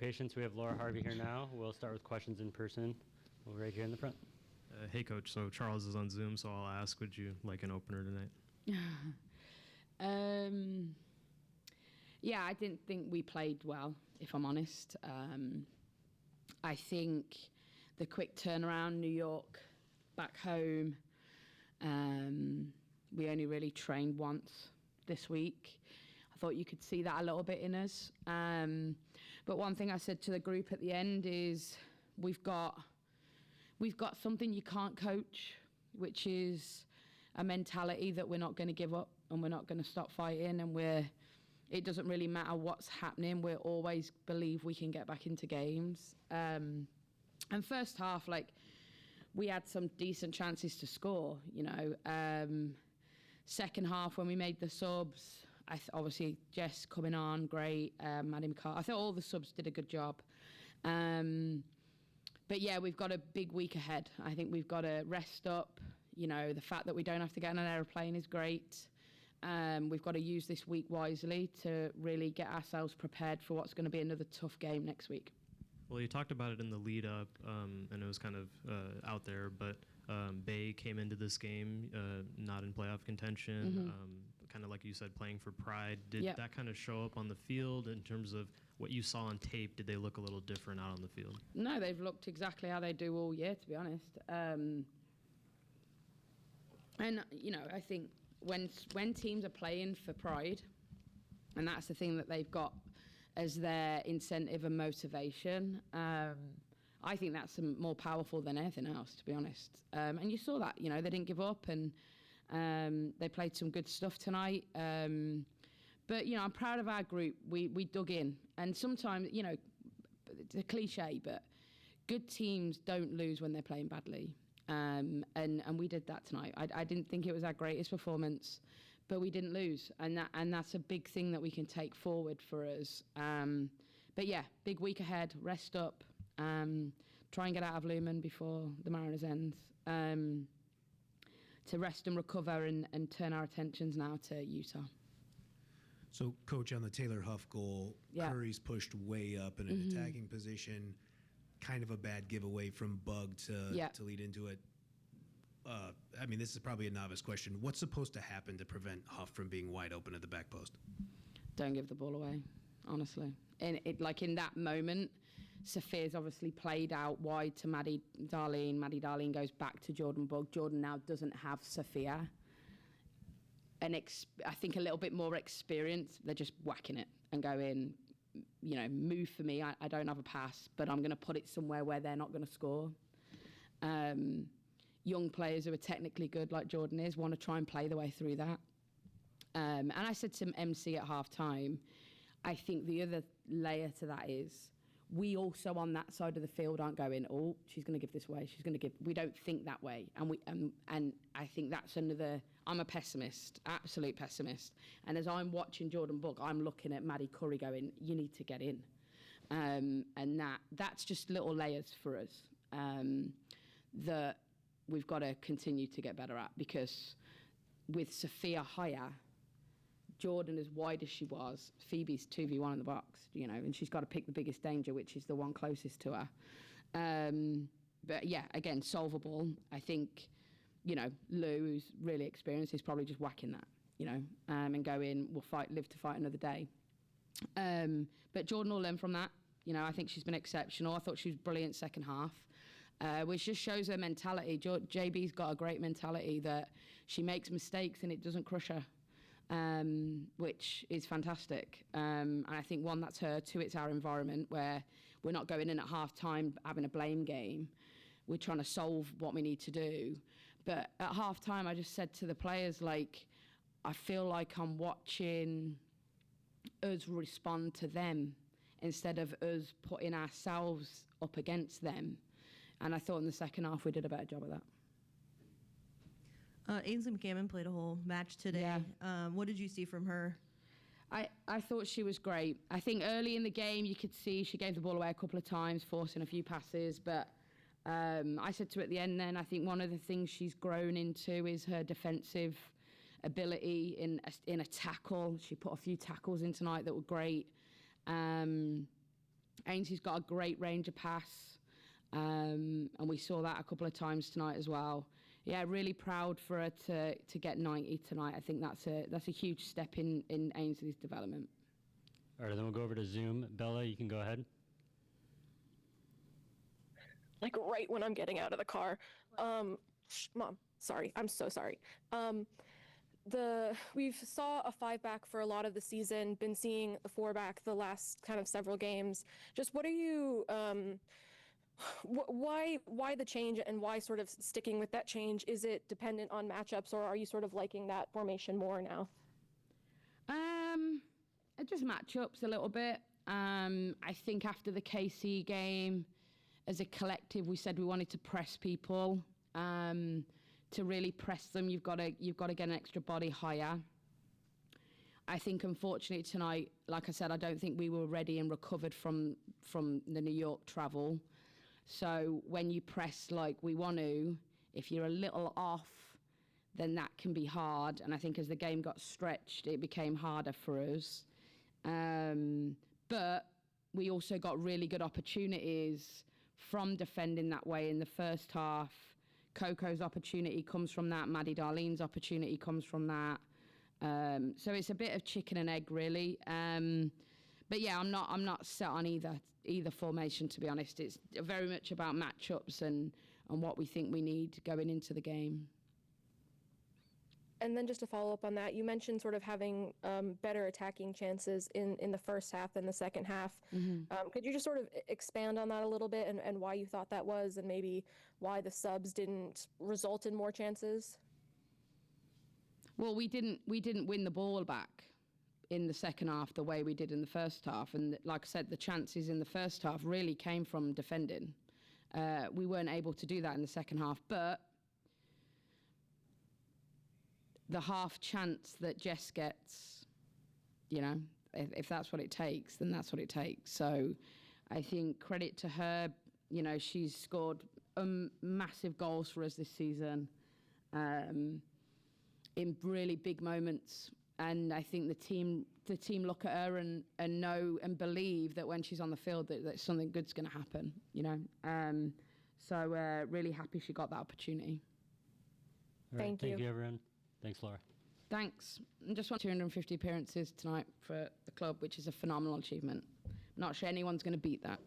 patience. We have Laura Harvey here now. We'll start with questions in person. We're right here in the front. Hey, Coach. So Charles is on Zoom, so I'll ask, would you like an opener tonight? Yeah, I didn't think we played well, if I'm honest. I think the quick turnaround, New York, back home, we only really trained once this week. I thought you could see that a little bit in us. But one thing I said to the group at the end is we've got something you can't coach, which is a mentality that we're not going to give up and we're not going to stop fighting, and it doesn't really matter what's happening. We always believe we can get back into games. And first half, we had some decent chances to score, Second half, when we made the subs, obviously Jess coming on, great. Maddie McCart, I thought all the subs did a good job. But yeah, we've got a big week ahead. I think we've got to rest up. The fact that we don't have to get on an aeroplane is great. We've got to use this week wisely to really get ourselves prepared for what's going to be another tough game next week. Well, you talked about it in the lead up, and it was kind of out there, but Bay came into this game not in playoff contention, kind of like you said, playing for pride. Did that kind of show up on the field in terms of what you saw on tape? Did they look a little different out on the field? No, they've looked exactly how they do all year, to be honest. And, I think when teams are playing for pride, and that's the thing that they've got as their incentive and motivation, I think that's more powerful than anything else, to be honest. And you saw that, they didn't give up, and they played some good stuff tonight. But, I'm proud of our group. We dug in. And sometimes, it's a cliche, but good teams don't lose when they're playing badly. And we did that tonight. I didn't think it was our greatest performance, but we didn't lose. And that's a big thing that we can take forward for us. But yeah, big week ahead, rest up, try and get out of Lumen before the Mariners ends, to rest and recover and turn our attentions now to Utah. So, Coach, on the Taylor Huff goal, Curry's pushed way up in an attacking position, kind of a bad giveaway from Bug to lead into it. This is probably a novice question. What's supposed to happen to prevent Huff from being wide open at the back post? Don't give the ball away, honestly. And in that moment, Sophia's obviously played out wide to Maddie Darlene. Maddie Darlene goes back to Jordan Bug. Jordan now doesn't have Sophia. And I think a little bit more experience. They're just whacking it and going, move for me. I don't have a pass, but I'm going to put it somewhere where they're not going to score. Young players who are technically good, like Jordan is, want to try and play the way through that. And I said to MC at half-time, I think the other layer to that is we also on that side of the field aren't going, oh, she's going to give this way. We don't think that way. And I think that's another, I'm a pessimist, absolute pessimist. And as I'm watching Jordan Book, I'm looking at Maddie Curry going, you need to get in. And that's just little layers for us that we've got to continue to get better at, because with Sophia higher, Jordan as wide as she was, Phoebe's 2v1 in the box, and she's got to pick the biggest danger, which is the one closest to her. But yeah, again, solvable. I think, Lou, who's really experienced, is probably just whacking that, and going, we'll live to fight another day. But Jordan will learn from that. I think she's been exceptional. I thought she was brilliant second half. Which just shows her mentality. JB's got a great mentality that she makes mistakes and it doesn't crush her, which is fantastic. And I think, one, that's her. Two, it's our environment where we're not going in at half-time having a blame game. We're trying to solve what we need to do. But at half-time, I just said to the players, I feel like I'm watching us respond to them instead of us putting ourselves up against them. And I thought in the second half we did a better job of that. Ainsley McCammon played a whole match today. Yeah. What did you see from her? I thought she was great. I think early in the game you could see she gave the ball away a couple of times, forcing a few passes. But I said to her at the end then, I think one of the things she's grown into is her defensive ability in a tackle. She put a few tackles in tonight that were great. Ainsley's got a great range of pass, and we saw that a couple of times tonight as well. Yeah, really proud for her to get 90 tonight. I think that's a huge step in Ainsley's development. All right, then we'll go over to Zoom. Bella, you can go ahead. Like right when I'm getting out of the car. Mom, sorry. I'm so sorry. We've saw a 5-back for a lot of the season, been seeing the 4-back the last kind of several games. Just what are you, why the change and why sort of sticking with that change? Is it dependent on matchups, or are you sort of liking that formation more now? It just matchups a little bit. I think after the KC game, as a collective, we said we wanted to press people. To really press them, you've got to get an extra body higher. I think, unfortunately, tonight, like I said, I don't think we were ready and recovered from the New York travel. So when you press like we want to, if you're a little off, then that can be hard. And I think as the game got stretched, it became harder for us. But we also got really good opportunities from defending that way in the first half. Coco's opportunity comes from that. Maddie Darlene's opportunity comes from that. So it's a bit of chicken and egg, really. But yeah, I'm not set on either formation, to be honest. It's very much about matchups and what we think we need going into the game. And then just to follow up on that, you mentioned sort of having better attacking chances in the first half than the second half. Mm-hmm. Could you just sort of expand on that a little bit and why you thought that was, and maybe why the subs didn't result in more chances? Well, we didn't win the ball back in the second half the way we did in the first half. And like I said, the chances in the first half really came from defending. We weren't able to do that in the second half, but the half chance that Jess gets, if that's what it takes, then that's what it takes. So I think credit to her, she's scored massive goals for us this season in really big moments. And I think the team look at her and know and believe that when she's on the field that something good's going to happen, So really happy she got that opportunity. All right, Thank you. Thank you, everyone. Thanks, Laura. Thanks. I just want 250 appearances tonight for the club, which is a phenomenal achievement. Not sure anyone's going to beat that.